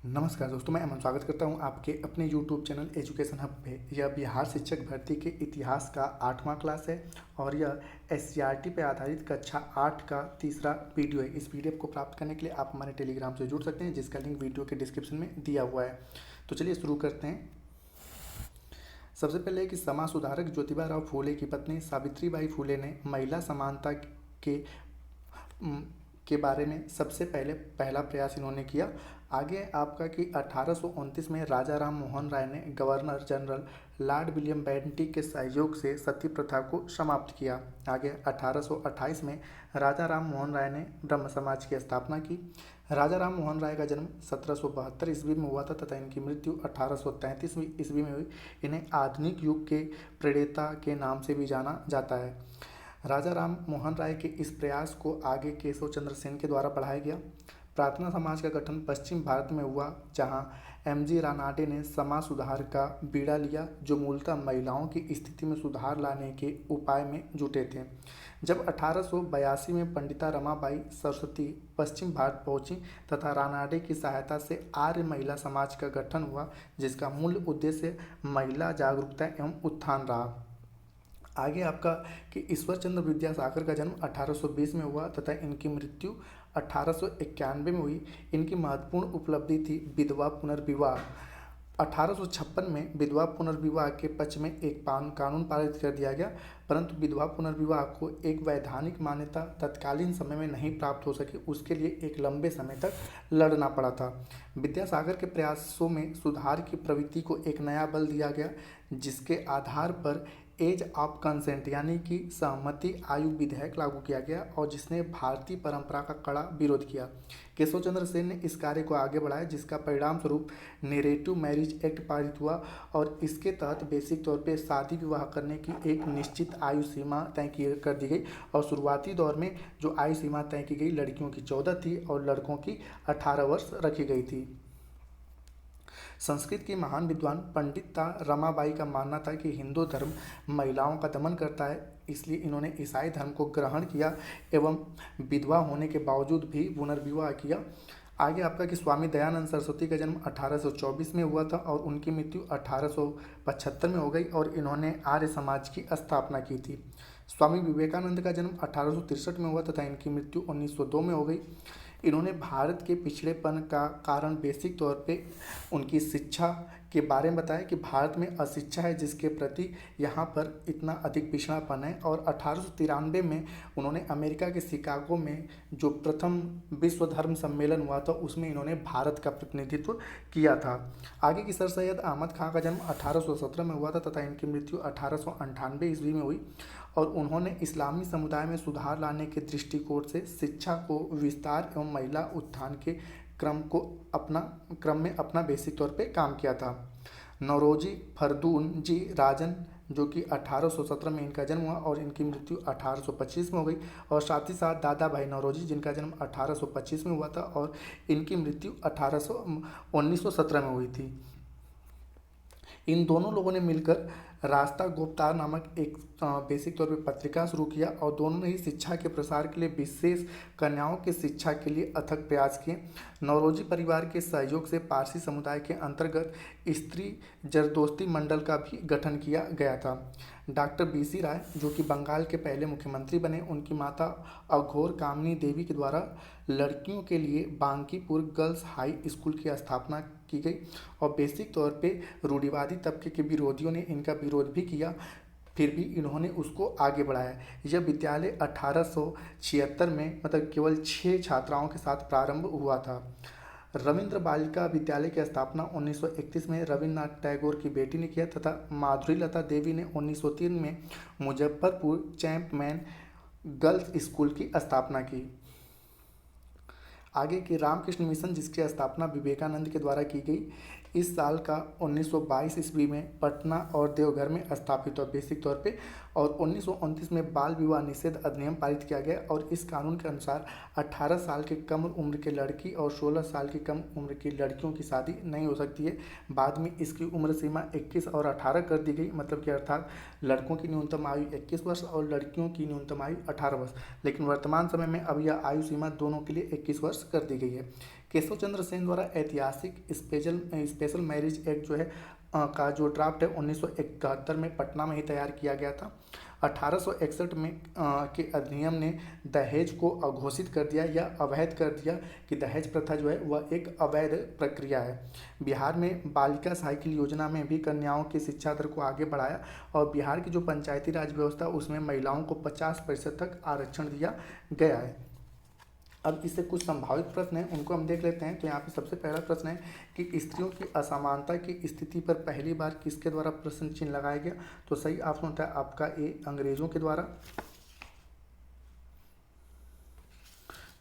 नमस्कार दोस्तों, मैं अमन स्वागत करता हूं आपके अपने यूट्यूब चैनल एजुकेशन हब पे। यह बिहार शिक्षक भर्ती के इतिहास का 8वां क्लास है और यह एससीईआरटी पे आधारित कक्षा 8 का तीसरा वीडियो है। इस पीडीएफ को प्राप्त करने के लिए आप हमारे टेलीग्राम से जुड़ सकते हैं, जिसका लिंक वीडियो के डिस्क्रिप्शन में दिया हुआ है। तो चलिए शुरू करते हैं। सबसे पहले कि समाज सुधारक ज्योतिबा राव फूले की पत्नी सावित्रीबाई फूले ने महिला समानता के के बारे में सबसे पहला प्रयास इन्होंने किया। आगे आपका कि 1829 में राजा राम मोहन राय ने governor general Lord William Bentinck के सहयोग से सती प्रथा को समाप्त किया। आगे 1828 में राजा राम मोहन राय ने ब्रह्म समाज की स्थापना की। राजा राम मोहन राय का जन्म 1772 ईस्वी में हुआ था तथा इनकी मृत्यु 1833 ईस्वी में हुई। इन्हें आधुनिक युग के प्रणेता के नाम से भी जाना जाता है। राजा राम मोहन राय के इस प्रयास को आगे केशव चंद्र सेन के द्वारा बढ़ाया गया। प्रार्थना समाज का गठन पश्चिम भारत में हुआ, जहां एमजी रानाडे ने समाज सुधार का बीड़ा लिया, जो मूलतः महिलाओं की स्थिति में सुधार लाने के उपाय में जुटे थे। जब 1882 में पंडिता रमाबाई सरस्वती पश्चिम भारत पहुंची तथा रानाडे की सहायता से आर्य महिला समाज का गठन हुआ, जिसका मूल उद्देश्य महिला जागरूकता एवं उत्थान रहा। आगे आपका कि ईश्वर चंद्र विद्यासागर का जन्म 1820 में हुआ तथा इनकी मृत्यु 1891 में हुई। इनकी महत्वपूर्ण उपलब्धि थी विधवा पुनर्विवाह। 1856 में विधवा पुनर्विवाह के पक्ष में एक कानून पारित कर दिया गया, परंतु विधवा पुनर्विवाह को एक वैधानिक मान्यता तत्कालीन समय में नहीं प्राप्त हो सकी। उसके लिए एक लंबे समय तक लड़ना पड़ा था। विद्यासागर के प्रयासों में सुधार की प्रवृत्ति को एक नया बल दिया गया, जिसके आधार पर एज ऑफ कंसेंट यानी कि सहमति आयु विधेयक लागू किया गया और जिसने भारतीय परंपरा का कड़ा विरोध किया। केशव चंद्र सेन ने इस कार्य को आगे बढ़ाया, जिसका परिणाम स्वरूप नेरेटिव मैरिज एक्ट पारित हुआ और इसके तहत बेसिक तौर पे शादी विवाह करने की एक निश्चित आयु सीमा तय कर दी गई। और शुरुआती दौर में जो आयु सीमा तय की गई, लड़कियों की 14 थी और लड़कों की 18 वर्ष रखी गई थी। संस्कृत की महान विद्वान पंडिता रमाबाई का मानना था कि हिंदू धर्म महिलाओं का दमन करता है, इसलिए इन्होंने ईसाई धर्म को ग्रहण किया एवं विधवा होने के बावजूद भी पुनर्विवाह किया। आगे आपका कि स्वामी दयानंद सरस्वती का जन्म 1824 में हुआ था और उनकी मृत्यु 1875 में हो गई और इन्होंने आर्य समाज की स्थापना की थी। स्वामी विवेकानंद का जन्म 1863 में हुआ तथा इनकी मृत्यु 1902 में हो गई। इन्होंने भारत के पिछड़ेपन का कारण बेसिक तौर पे उनकी शिक्षा के बारे में बताया कि भारत में अशिक्षा है, जिसके प्रति यहाँ पर इतना अधिक पिछड़ापन है। और 1893 में उन्होंने अमेरिका के शिकागो में जो प्रथम विश्व धर्म सम्मेलन हुआ था, उसमें इन्होंने भारत का प्रतिनिधित्व किया था। आगे की सर सैयद अहमद खां का जन्म 1817 में हुआ था तथा इनकी मृत्यु 1898 ईस्वी में हुई और उन्होंने इस्लामी समुदाय में सुधार लाने के दृष्टिकोण से शिक्षा को विस्तार एवं महिला उत्थान के क्रम में अपना बेसिक तौर पे काम किया था। नौरोजी फरदून जी राजन, जो कि 1817 में इनका जन्म हुआ और इनकी मृत्यु 1825 में हो गई। और साथ ही साथ दादा भाई नौरोजी, जिनका जन्म 1825 में हुआ था और इनकी मृत्यु 1917 में हुई थी। इन दोनों लोगों ने मिलकर रास्ता गुप्तार नामक एक बेसिक तौर पे पत्रिका शुरू किया और दोनों ने ही शिक्षा के प्रसार के लिए विशेष कन्याओं की शिक्षा के लिए अथक प्रयास किए। नौरोजी परिवार के सहयोग से पारसी समुदाय के अंतर्गत स्त्री जरदोस्ती मंडल का भी गठन किया गया था। डॉक्टर बीसी राय, जो कि बंगाल के पहले मुख्यमंत्री बने, उनकी माता अघोर कामिनी देवी के द्वारा लड़कियों के लिए बांकीपुर गर्ल्स हाई स्कूल की स्थापना की गई और बेसिक तौर पे रूढ़िवादी तबके के विरोधियों ने इनका विरोध भी किया, फिर भी इन्होंने उसको आगे बढ़ाया। यह विद्यालय 1876 में मतलब केवल 6 छात्राओं के साथ प्रारंभ हुआ था। रविंद्र बालिका विद्यालय की स्थापना 1931 में रविन्द्रनाथ टैगोर की बेटी ने किया तथा माधुरी लता देवी ने 1903 में मुजफ्फरपुर चैंपमैन गर्ल्स स्कूल की स्थापना की। आगे की रामकृष्ण मिशन, जिसकी स्थापना विवेकानंद के द्वारा की गई, इस साल का 1922 ईस्वी में पटना और देवघर में स्थापित हुआ बेसिक तौर पे। और 1929 में बाल विवाह निषेध अधिनियम पारित किया गया और इस कानून के अनुसार 18 साल के कम उम्र के लड़की और 16 साल की कम उम्र की लड़कियों की शादी नहीं हो सकती है। बाद में इसकी उम्र सीमा 21 और 18 कर दी गई, मतलब कि अर्थात लड़कों की न्यूनतम आयु 21 वर्ष और लड़कियों की न्यूनतम आयु 18 वर्ष। लेकिन वर्तमान समय में अब यह आयु सीमा दोनों के लिए 21 वर्ष कर दी गई है। केशव चंद्र सेन द्वारा ऐतिहासिक स्पेशल मैरिज एक्ट जो है का जो ड्राफ्ट है 1971 में पटना में ही तैयार किया गया था। 1861 में के अधिनियम ने दहेज को अघोषित कर दिया या अवैध कर दिया कि दहेज प्रथा जो है वह एक अवैध प्रक्रिया है। बिहार में बालिका साइकिल योजना में भी कन्याओं की शिक्षा दर को आगे बढ़ाया और बिहार की जो पंचायती राज व्यवस्था उसमें महिलाओं को 50% तक आरक्षण दिया गया है। अब इससे कुछ संभावित प्रश्न हैं, उनको हम देख लेते हैं। तो यहाँ पे सबसे पहला प्रश्न है कि स्त्रियों की असमानता की स्थिति पर पहली बार किसके द्वारा प्रश्न चिन्ह लगाया गया। तो सही ऑप्शन होता है आपका ए, अंग्रेजों के द्वारा।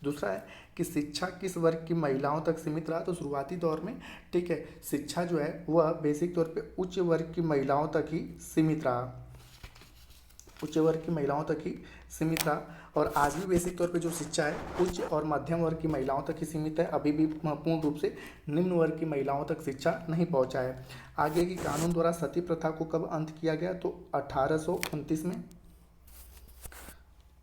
दूसरा है कि शिक्षा किस वर्ग की महिलाओं तक सीमित रहा। तो शुरुआती दौर में ठीक है, शिक्षा जो है वह बेसिक तौर पे उच्च वर्ग की महिलाओं तक ही सीमित रहा, उच्च वर्ग की महिलाओं तक ही सीमित रहा। और आज भी बेसिक तौर पे जो शिक्षा है उच्च और मध्यम वर्ग की महिलाओं तक ही सीमित है, अभी भी पूर्ण रूप से निम्न वर्ग की महिलाओं तक शिक्षा नहीं पहुंचा है। आगे की कानून द्वारा सती प्रथा को कब अंत किया गया। तो 1829 में।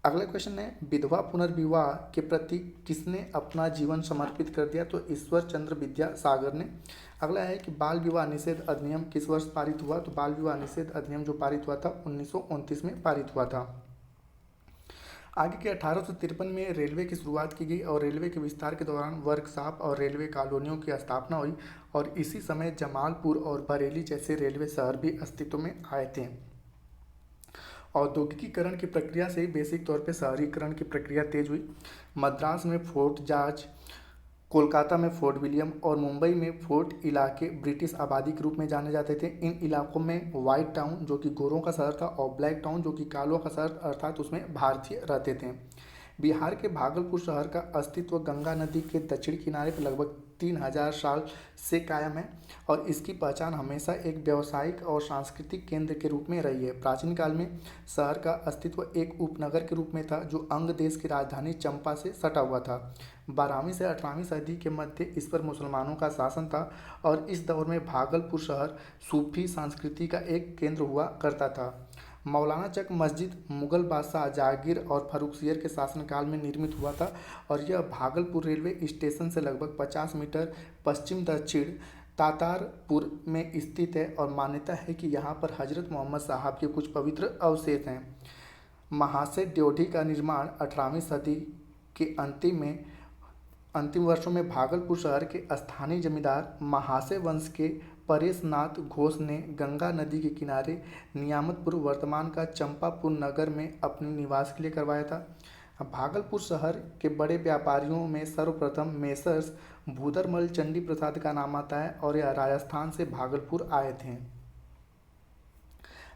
अगला क्वेश्चन है विधवा पुनर्विवाह के प्रति किसने अपना जीवन समर्पित कर दिया। तो ईश्वर चंद्र विद्यासागर ने। अगला है कि बाल विवाह निषेध अधिनियम किस वर्ष पारित हुआ। तो बाल विवाह निषेध अधिनियम जो पारित हुआ था 1929 में पारित हुआ था। आगे के 1853 में रेलवे की शुरुआत की गई और रेलवे के विस्तार के दौरान वर्कशॉप और रेलवे कॉलोनियों की स्थापना हुई और इसी समय जमालपुर और बरेली जैसे रेलवे शहर भी अस्तित्व में आए थे। औद्योगिकीकरण की प्रक्रिया से बेसिक तौर पे शहरीकरण की प्रक्रिया तेज हुई। मद्रास में फोर्ट जॉर्ज, कोलकाता में फोर्ट विलियम और मुंबई में फोर्ट इलाके ब्रिटिश आबादी के रूप में जाने जाते थे। इन इलाकों में व्हाइट टाउन जो कि गोरों का शहर था और ब्लैक टाउन जो कि कालों का शहर अर्थात उसमें भारतीय रहते थे। बिहार के भागलपुर शहर का अस्तित्व गंगा नदी के दक्षिण किनारे पर लगभग 3000 साल से कायम है और इसकी पहचान हमेशा एक व्यावसायिक और सांस्कृतिक केंद्र के रूप में रही है। प्राचीन काल में शहर का अस्तित्व एक उपनगर के रूप में था जो अंग देश की राजधानी चंपा से सटा हुआ था। 12वीं से 18वीं सदी के मध्य इस पर मुसलमानों का शासन था और इस दौर में भागलपुर शहर सूफी संस्कृति का एक केंद्र हुआ करता था। मौलाना चक मस्जिद मुगल बादशाह जहांगीर और फर्रुखसियर के शासनकाल में निर्मित हुआ था और यह भागलपुर रेलवे स्टेशन से लगभग 50 मीटर पश्चिम दक्षिण तातारपुर में स्थित है और मान्यता है कि यहाँ पर हजरत मोहम्मद साहब के कुछ पवित्र अवशेष हैं। महाशय ड्योढ़ी का निर्माण 18वीं सदी के अंतिम वर्षों में भागलपुर शहर के स्थानीय जमींदार महाशय वंश के परेशनाथ घोष ने गंगा नदी के किनारे नियामतपुर वर्तमान का चंपापुर नगर में अपने निवास के लिए करवाया था। भागलपुर शहर के बड़े व्यापारियों में सर्वप्रथम मेसर्स भूदरमल चंडी प्रसाद का नाम आता है और यह राजस्थान से भागलपुर आए थे।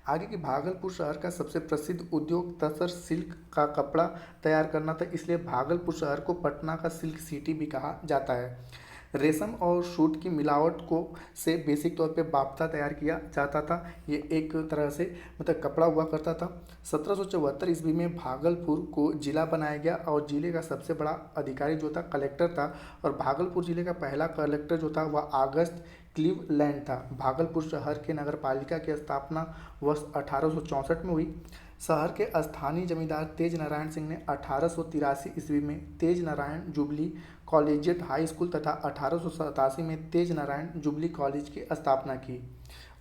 आगे की भागलपुर शहर का सबसे प्रसिद्ध उद्योग तसर सिल्क का कपड़ा तैयार करना था, इसलिए भागलपुर शहर को पटना का सिल्क सिटी भी कहा जाता है। रेशम और सूट की मिलावट को से बेसिक तौर पे बाफ्ता तैयार किया जाता था। ये एक तरह से मतलब कपड़ा हुआ करता था। 1774 ईस्वी में भागलपुर को जिला बनाया गया और जिले का सबसे बड़ा अधिकारी जो था कलेक्टर था और भागलपुर जिले का पहला कलेक्टर जो था वह अगस्त क्लीवलैंड था। भागलपुर शहर के नगर पालिका की स्थापना वर्ष 1864 में हुई। शहर के स्थानीय जमींदार तेज नारायण सिंह ने 1883 ईस्वी में Tej Narayan jubilee collegiate high school तथा 1887 में तेज नारायण जुबली कॉलेज की स्थापना की।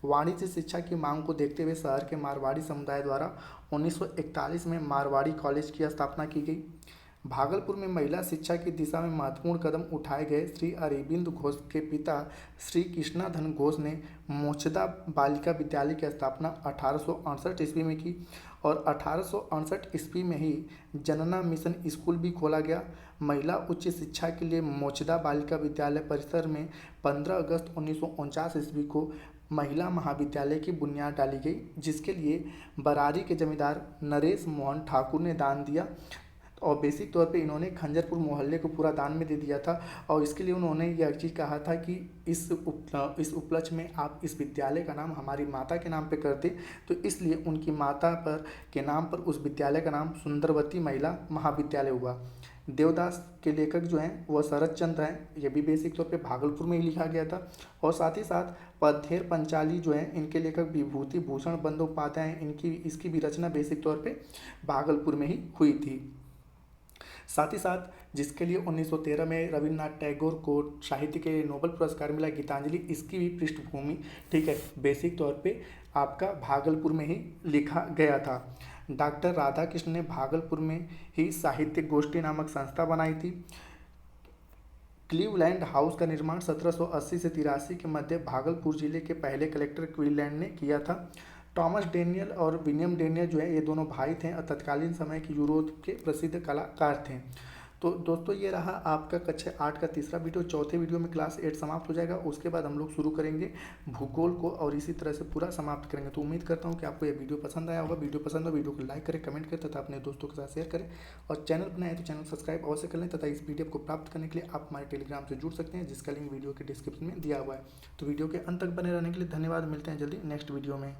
वाणिज्य शिक्षा की मांग को देखते हुए शहर के मारवाड़ी समुदाय द्वारा 1941 में मारवाड़ी कॉलेज की स्थापना की गई। भागलपुर में महिला शिक्षा की दिशा में महत्वपूर्ण कदम उठाए गए। श्री अरविंद घोष के पिता श्री कृष्णाधन घोष ने मोचदा बालिका विद्यालय की स्थापना 1868 ईस्वी में की और 1868 ईस्वी में ही जनना मिशन स्कूल भी खोला गया। महिला उच्च शिक्षा के लिए मोचदा बालिका विद्यालय परिसर में 15 अगस्त 1949 ईस्वी को महिला महाविद्यालय की बुनियाद डाली गई, जिसके लिए बरारी के जमींदार नरेश मोहन ठाकुर ने दान दिया और बेसिक तौर पे इन्होंने खंजरपुर मोहल्ले को पूरा दान में दे दिया था और इसके लिए उन्होंने यह चीज़ कहा था कि इस उपलक्ष्य में आप इस विद्यालय का नाम हमारी माता के नाम पे कर दें। तो इसलिए उनकी माता पर के नाम पर उस विद्यालय का नाम सुंदरवती महिला महाविद्यालय हुआ। देवदास के लेखक जो हैं वह शरद चंद्र हैं, यह भी बेसिक तौर पे भागलपुर में ही लिखा गया था और साथ ही साथ पद्धेर पंचाली जो हैं इनके लेखक विभूति भूषण बंदोपाध्याय हैं, इसकी भी रचना बेसिक तौर पे भागलपुर में ही हुई थी। साथ ही साथ जिसके लिए 1913 में रविन्द्रनाथ टैगोर को साहित्य के लिए नोबेल पुरस्कार मिला, गीतांजलि, इसकी भी पृष्ठभूमि, ठीक है, बेसिक तौर पे आपका भागलपुर में ही लिखा गया था। डॉक्टर राधाकृष्ण ने भागलपुर में ही साहित्य गोष्ठी नामक संस्था बनाई थी। क्लीवलैंड हाउस का निर्माण 1780 से 83 के मध्य भागलपुर जिले के पहले कलेक्टर क्लीवलैंड ने किया था। टॉमस डेनियल और विलियम डेनियल जो है ये दोनों भाई थे और तत्कालीन समय के यूरोप के प्रसिद्ध कलाकार थे। तो दोस्तों ये रहा आपका कक्षा 8 का तीसरा वीडियो। चौथे वीडियो में क्लास 8 समाप्त हो जाएगा, उसके बाद हम लोग शुरू करेंगे भूगोल को और इसी तरह से पूरा समाप्त करेंगे। तो उम्मीद करता हूँ कि आपको ये वीडियो पसंद आया होगा। वीडियो पसंद हो वीडियो को लाइक करें, कमेंट करें तथा अपने दोस्तों के साथ शेयर करें और चैनल बनाए तो चैनल सब्सक्राइब अवश्य कर लें तथा इस पीडीएफ को प्राप्त करने के लिए आप हमारे टेलीग्राम से जुड़ सकते हैं, जिसका लिंक वीडियो के डिस्क्रिप्शन में दिया हुआ है। तो वीडियो के अंत तक बने रहने के लिए धन्यवाद। मिलते हैं जल्दी नेक्स्ट वीडियो में।